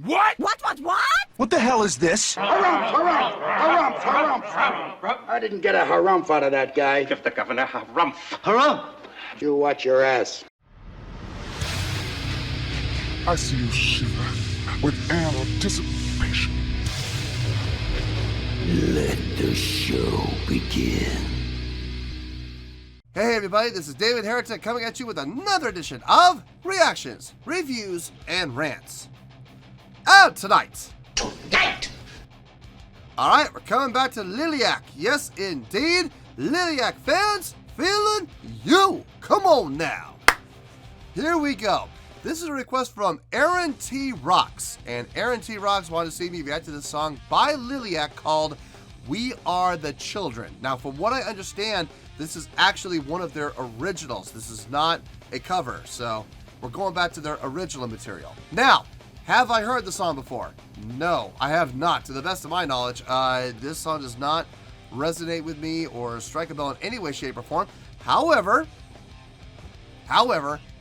What? What? What the hell is this? Harumph. I didn't get a harumph out of that guy. Give the governor harumph. Harumph! You watch your ass. I see you shiver with anticipation. Let the show begin. Hey everybody, this is David Heretic coming at you with another edition of Reactions, Reviews, and Rants. Out tonight! Alright, we're coming back to Liliac. Yes, indeed. Liliac Fans FEELIN YOU. Come on now. Here we go. This is a request from Aaron T. Rocks. And Aaron T. Rocks wanted to see me react to this song by Liliac called We Are the Children. Now, from what I understand, this is actually one of their originals. This is not a cover. So we're going back to their original material. Now, have I heard the song before? No, I have not. To the best of my knowledge, this song does not resonate with me or strike a bell in any way, shape, or form. However,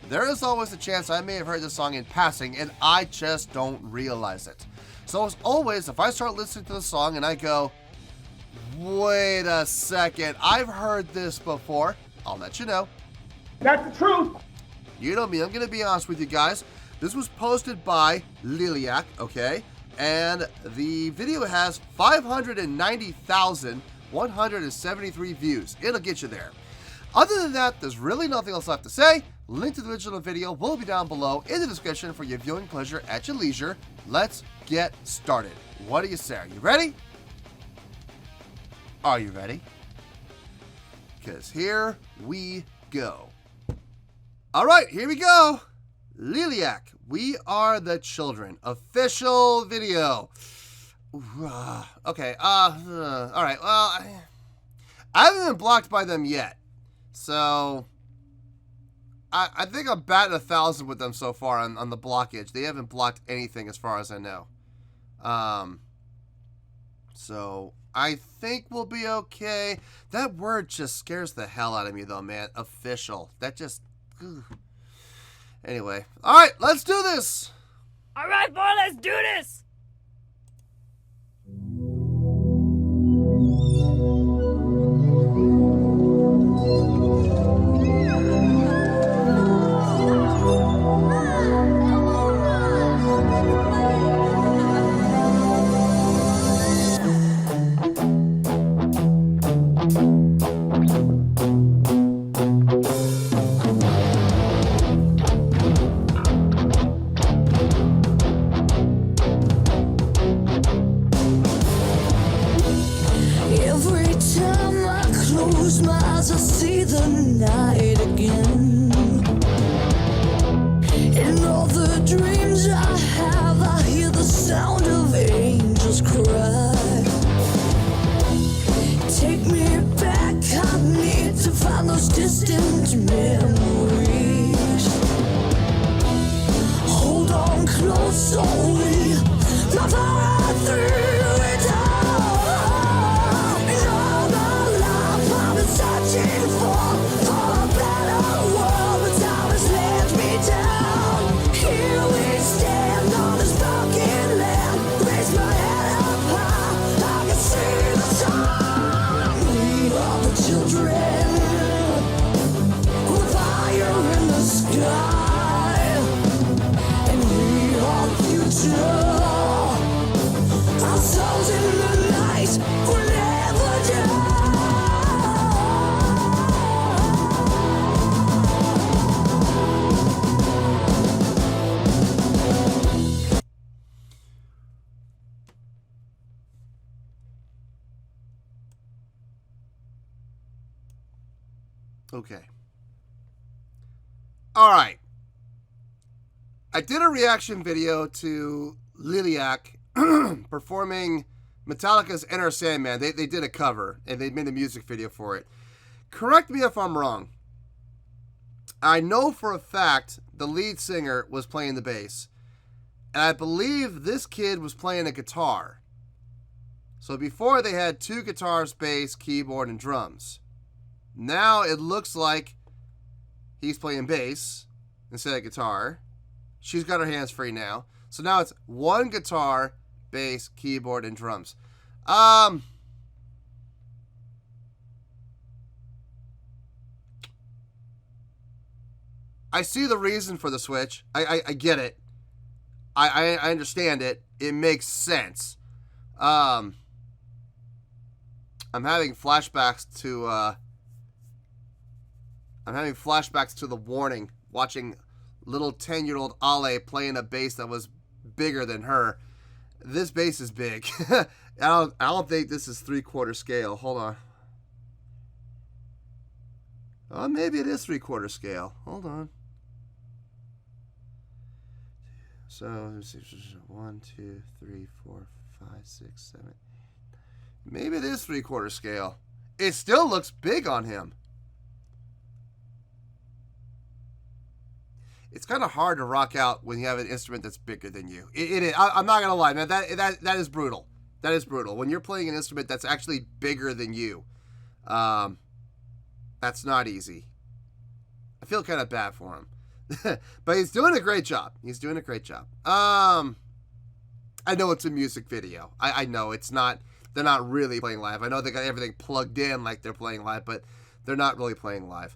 there is always a chance I may have heard this song in passing and I just don't realize it. So as always, if I start listening to the song and I go, wait a second, I've heard this before, I'll let you know. That's the truth. You know me, I'm going to be honest with you guys. This was posted by Liliac, okay? And the video has 590,173 views. It'll get you there. Other than that, there's really nothing else left to say. Link to the original video will be down below in the description for your viewing pleasure at your leisure. Let's get started. What do you say? Are you ready? Are you ready? Because here we go. All right, here we go. Liliac, We Are the Children. Official video. Okay, all right, well, I haven't been blocked by them yet. So, I think I'm batting 1,000 with them so far on the blockage. They haven't blocked anything as far as I know. So, I think we'll be okay. That word just scares the hell out of me though, man. Official. That just... Ugh. Anyway. Alright, let's do this! Alright, boy, let's do this! I see the night again. In all the dreams I have, I hear the sound of angels cry. Take me back, I need to find those distant memories. Hold on close, slowly, not far through it all. Searching for a better world, but time has let me down. Here we stand on this broken land. Raise my head up high, I can see the sun. We are the children, with fire in the sky, and we are the future. Our souls in the night will never die. Okay. Alright. I did a reaction video to Liliac performing Metallica's Enter Sandman. They did a cover, and they made a music video for it. Correct me if I'm wrong. I know for a fact the lead singer was playing the bass. And I believe this kid was playing a guitar. So before they had two guitars, bass, keyboard, and drums. Now it looks like he's playing bass instead of guitar. She's got her hands free now. So now it's one guitar, bass, keyboard, and drums. I see the reason for the switch. I get it. I understand it. It makes sense. I'm having flashbacks to the Warning, watching little 10-year-old Ale playing a bass that was bigger than her. This bass is big. I don't think this is 3/4 scale. Hold on. Oh, maybe it is 3/4 scale. Hold on. So, let's see. 1, 2, 3, 4, 5, 6, 7. Maybe it is 3/4 scale. It still looks big on him. It's kind of hard to rock out when you have an instrument that's bigger than you. It is. I'm not gonna lie, man. That is brutal. That is brutal. When you're playing an instrument that's actually bigger than you, that's not easy. I feel kind of bad for him. But he's doing a great job. He's doing a great job. I know it's a music video. I know it's not. They're not really playing live. I know they got everything plugged in like they're playing live, but they're not really playing live.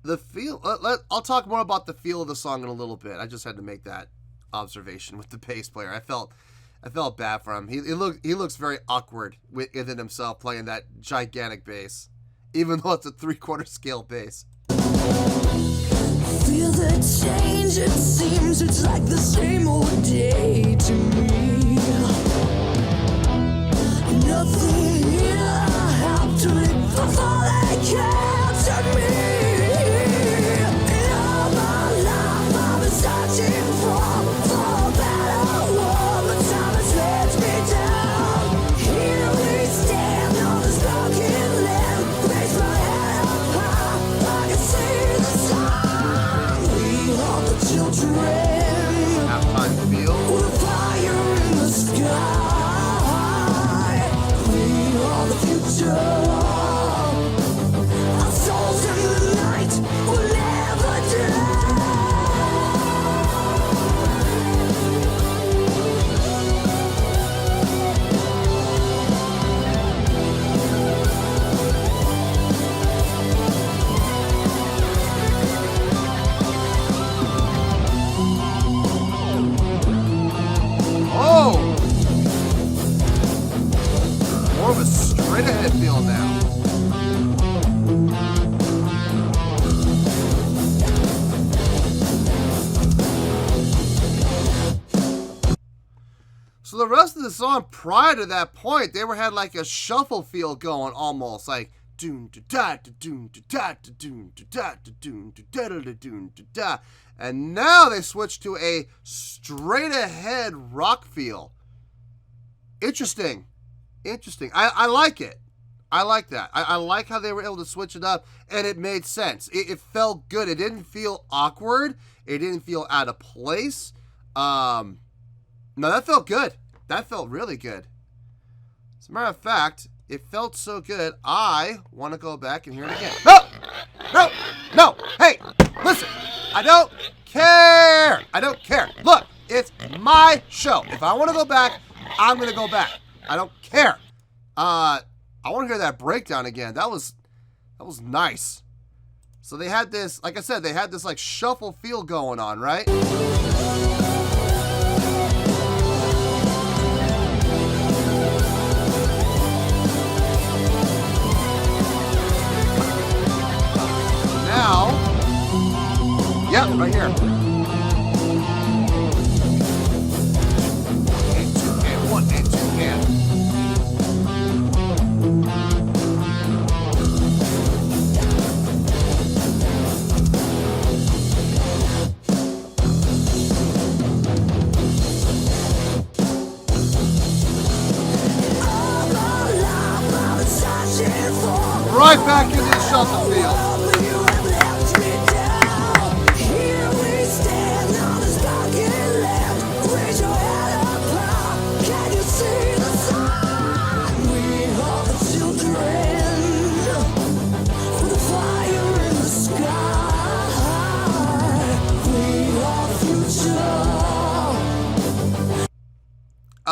The feel. I'll talk more about the feel of the song in a little bit. I just had to make that observation with the bass player. I felt bad for him. He looks very awkward within himself playing that gigantic bass, even though it's a 3/4 scale bass. Feel the change, it seems it's like the same old day to me. Nothing here I have to live before they capture me. In all my life I've been searching for a better world, but time has let me down. Here we stand on this broken land, raise my head up high, I can see the sun. We are the children, Halftime feel. with fire in the sky. We are the future. Our souls in the night will never die. Oh! More of a straight ahead feel now. So the rest of the song prior to that point, they had like a shuffle feel going almost, like doon da da doon da da doon da da doon da da da doon da. And now they switched to a straight ahead rock feel. Interesting. I like it. I like that. I like how they were able to switch it up, and it made sense. It felt good. It didn't feel awkward. It didn't feel out of place. No, that felt good. That felt really good. As a matter of fact, it felt so good, I want to go back and hear it again. No! Hey, listen. I don't care. Look, it's my show. If I want to go back, I'm going to go back. I don't care. I want to hear that breakdown again. That was nice. So they had this, like I said, they had this like shuffle feel going on, right? Now, yeah, right here. And 2 and 1 and 2 and. Right back in the shuffle field.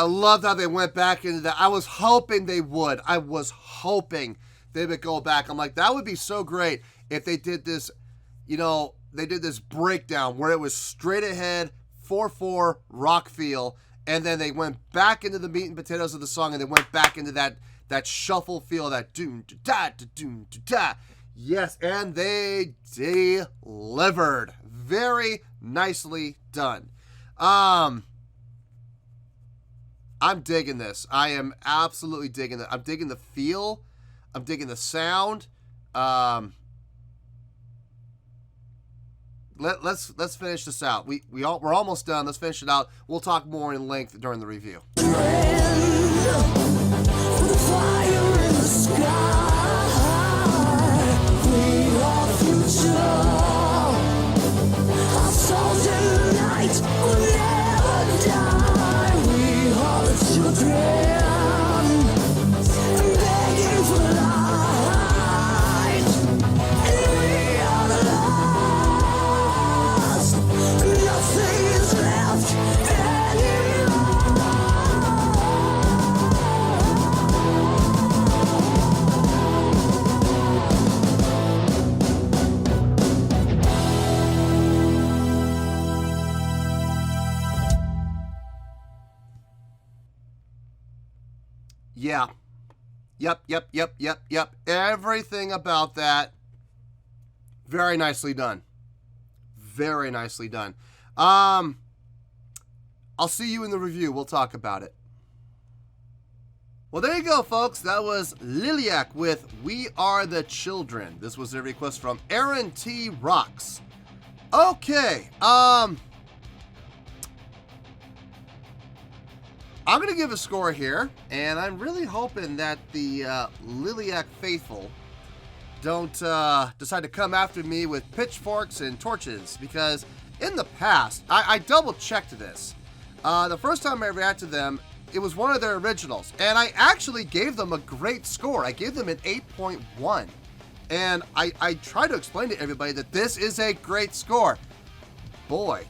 I loved how they went back into that. I was hoping they would. I was hoping they would go back. I'm like, that would be so great if they did this, you know, they did this breakdown where it was straight ahead, 4/4 rock feel, and then they went back into the meat and potatoes of the song, and they went back into that shuffle feel, that doom da da doom da. Yes, and they delivered. Very nicely done. I'm digging this. I am absolutely digging it. I'm digging the feel. I'm digging the sound. Let's finish this out. We're almost done. Let's finish it out. We'll talk more in length during the review. Yeah. Yep. Everything about that, very nicely done. Very nicely done. I'll see you in the review. We'll talk about it. Well, there you go, folks. That was Liliac with We Are the Children. This was a request from Aaron T. Rocks. Okay. I'm going to give a score here, and I'm really hoping that the Liliac faithful don't decide to come after me with pitchforks and torches, because in the past, I double-checked this. The first time I reacted to them, it was one of their originals, and I actually gave them a great score. I gave them an 8.1, and I tried to explain to everybody that this is a great score. Boy,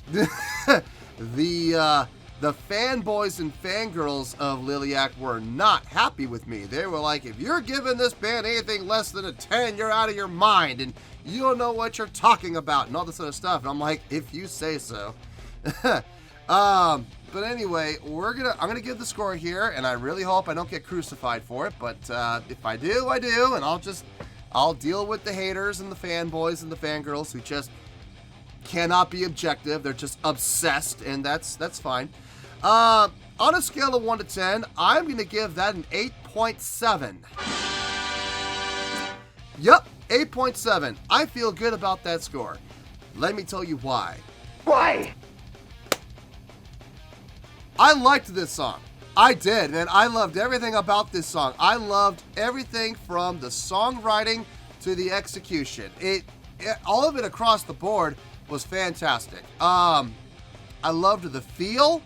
the fanboys and fangirls of Liliac were not happy with me. They were like, if you're giving this band anything less than a 10, you're out of your mind, and you don't know what you're talking about, and all this other stuff. And I'm like, if you say so. But anyway, I'm gonna give the score here, and I really hope I don't get crucified for it. But if I do, I do, and I'll deal with the haters and the fanboys and the fangirls who just cannot be objective. They're just obsessed, and that's fine. On a scale of 1 to 10, I'm going to give that an 8.7. Yep, 8.7. I feel good about that score. Let me tell you why. Why? I liked this song. I did, man. I loved everything about this song. I loved everything from the songwriting to the execution. All of it across the board was fantastic. I loved the feel.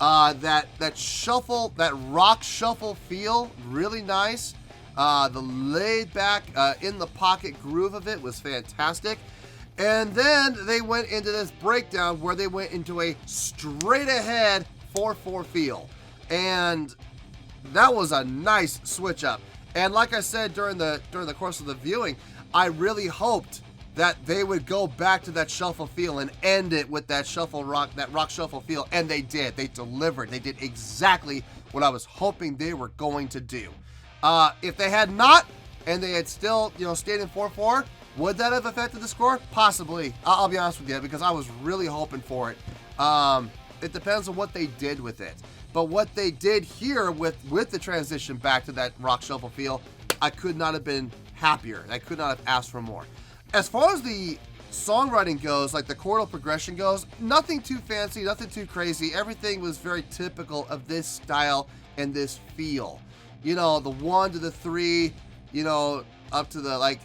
That shuffle, that rock shuffle feel, really nice. The laid back, in the pocket groove of it was fantastic. And then they went into this breakdown where they went into a straight ahead 4/4 feel. And that was a nice switch up. And like I said during the course of the viewing, I really hoped that they would go back to that shuffle feel and end it with that rock shuffle feel, and they did. They delivered. They did exactly what I was hoping they were going to do. If they had not, and they had still, stayed in 4/4, would that have affected the score? Possibly. I'll be honest with you, because I was really hoping for it. It depends on what they did with it. But what they did here with the transition back to that rock shuffle feel, I could not have been happier. I could not have asked for more. As far as the songwriting goes, like the chordal progression goes, nothing too fancy, nothing too crazy. Everything was very typical of this style and this feel. The 1 to the 3, up to the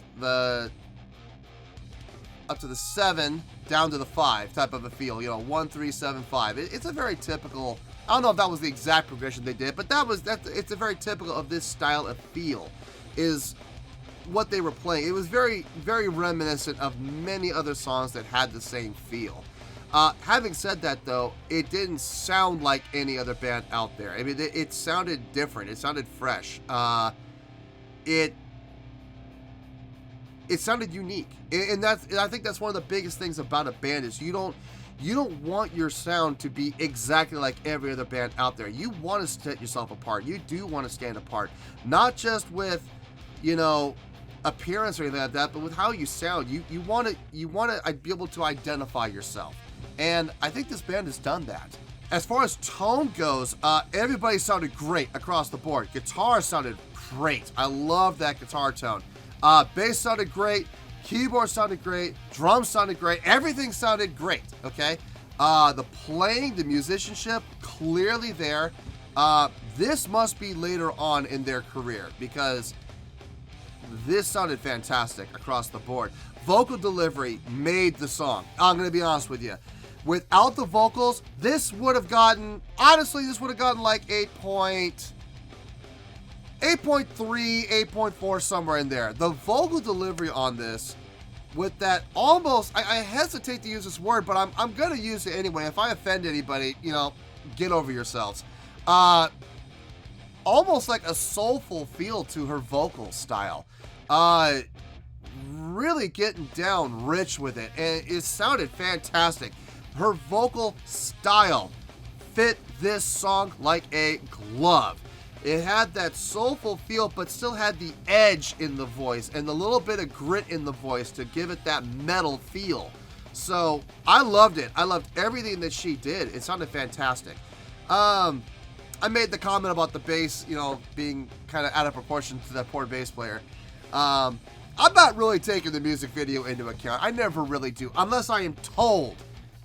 7, down to the 5 type of a feel. 1, 3, 7, 5. It's a very typical. I don't know if that was the exact progression they did, but it's a very typical of this style of feel. Is what they were playing. It was very, very reminiscent of many other songs that had the same feel. Having said that, though, it didn't sound like any other band out there. I mean, it sounded different. It sounded fresh. It sounded unique, and I think that's one of the biggest things about a band is you don't want your sound to be exactly like every other band out there. You want to set yourself apart. You do want to stand apart, not just with, appearance or anything like that, but with how you sound. You want to be able to identify yourself, and I think this band has done that. As far as tone goes, everybody sounded great across the board. Guitar sounded great. I love that guitar tone. Bass sounded great. Keyboard sounded great. Drums sounded great. Everything sounded great. Okay. The playing, the musicianship, clearly there. This must be later on in their career because this sounded fantastic across the board. Vocal delivery made the song. I'm going to be honest with you. Without the vocals, this would have gotten, honestly, like 8.3, 8.4, somewhere in there. The vocal delivery on this, with that almost, I hesitate to use this word, but I'm going to use it anyway. If I offend anybody, get over yourselves. Almost like a soulful feel to her vocal style. Really getting down rich with it, and it sounded fantastic. Her vocal style fit this song like a glove. It had that soulful feel, but still had the edge in the voice and the little bit of grit in the voice to give it that metal feel. So I loved it. I loved everything that she did. It sounded fantastic. I made the comment about the bass, being kind of out of proportion to that poor bass player. I'm not really taking the music video into account. I never really do, unless I am told,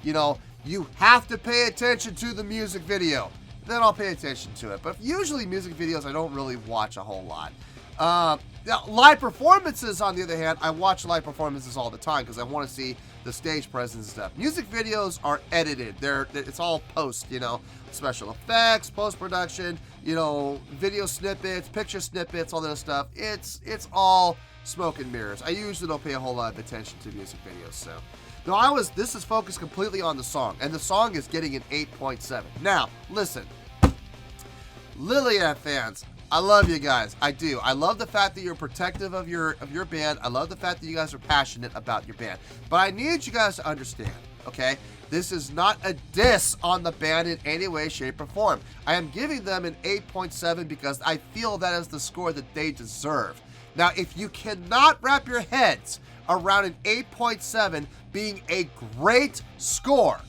you have to pay attention to the music video. Then I'll pay attention to it. But usually music videos I don't really watch a whole lot. Now, live performances, on the other hand, I watch live performances all the time because I want to see the stage presence and stuff. Music videos are edited. It's all post, special effects, post-production, video snippets, picture snippets, all that stuff. It's all smoke and mirrors. I usually don't pay a whole lot of attention to music videos, so. No, this is focused completely on the song, and the song is getting an 8.7. Now, listen, Liliac fans, I love you guys. I do. I love the fact that you're protective of your band. I love the fact that you guys are passionate about your band. But I need you guys to understand, okay? This is not a diss on the band in any way, shape, or form. I am giving them an 8.7 because I feel that is the score that they deserve. Now, if you cannot wrap your heads around an 8.7 being a great score,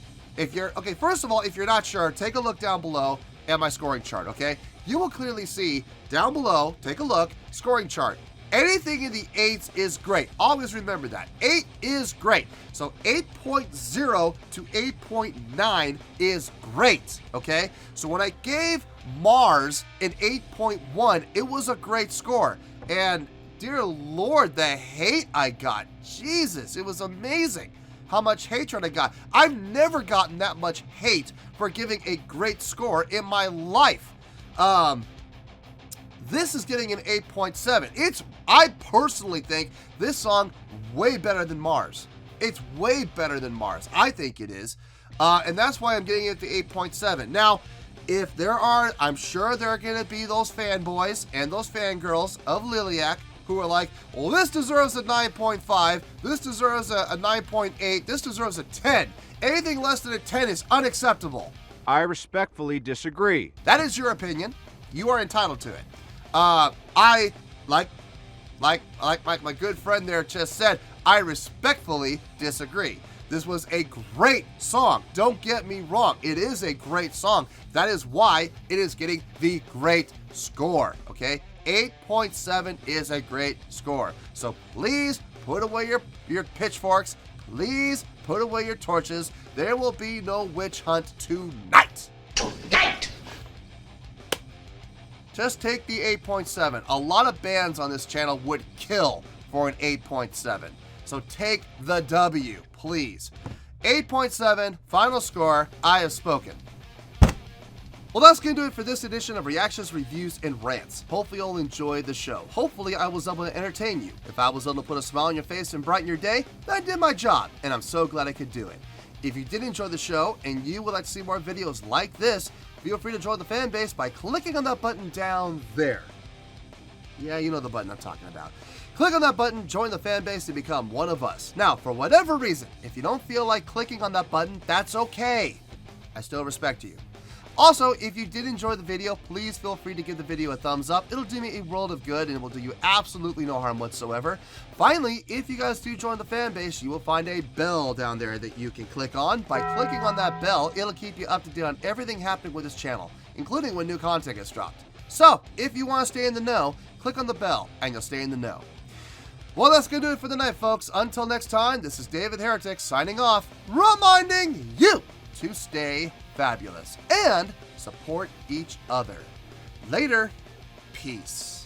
first of all, if you're not sure, take a look down below at my scoring chart, okay? You will clearly see down below, take a look, scoring chart. Anything in the 8s is great. Always remember that. 8 is great. So 8.0 to 8.9 is great, okay? So when I gave Mars an 8.1, it was a great score. And dear Lord, the hate I got. Jesus, it was amazing how much hatred I got. I've never gotten that much hate for giving a great score in my life. This is getting an 8.7. I personally think this song way better than Mars. It's way better than Mars. I think it is. And that's why I'm getting it to 8.7. Now, if I'm sure there are going to be those fanboys and those fangirls of Liliac who are like, well, this deserves a 9.5, this deserves a 9.8, this deserves a 10. Anything less than a 10 is unacceptable. I respectfully disagree. That is your opinion. You are entitled to it. I, like my good friend there just said, I respectfully disagree. This was a great song. Don't get me wrong. It is a great song. That is why it is getting the great score, okay? 8.7 is a great score. So please put away your pitchforks. Please put away your torches. There will be no witch hunt tonight. Tonight! Just take the 8.7. A lot of bands on this channel would kill for an 8.7. So take the W, please. 8.7, final score. I have spoken. Well, that's going to do it for this edition of Reactions, Reviews, and Rants. Hopefully you'll enjoy the show. Hopefully I was able to entertain you. If I was able to put a smile on your face and brighten your day, then I did my job, and I'm so glad I could do it. If you did enjoy the show and you would like to see more videos like this, feel free to join the fan base by clicking on that button down there. Yeah, you know the button I'm talking about. Click on that button, join the fan base, and become one of us. Now, for whatever reason, if you don't feel like clicking on that button, that's okay. I still respect you. Also, if you did enjoy the video, please feel free to give the video a thumbs up. It'll do me a world of good and it will do you absolutely no harm whatsoever. Finally, if you guys do join the fan base, you will find a bell down there that you can click on. By clicking on that bell, it'll keep you up to date on everything happening with this channel, including when new content gets dropped. So, if you want to stay in the know, click on the bell and you'll stay in the know. Well, that's going to do it for the night, folks. Until next time, this is David Heretic signing off, reminding you to stay fabulous and support each other. Later. Peace.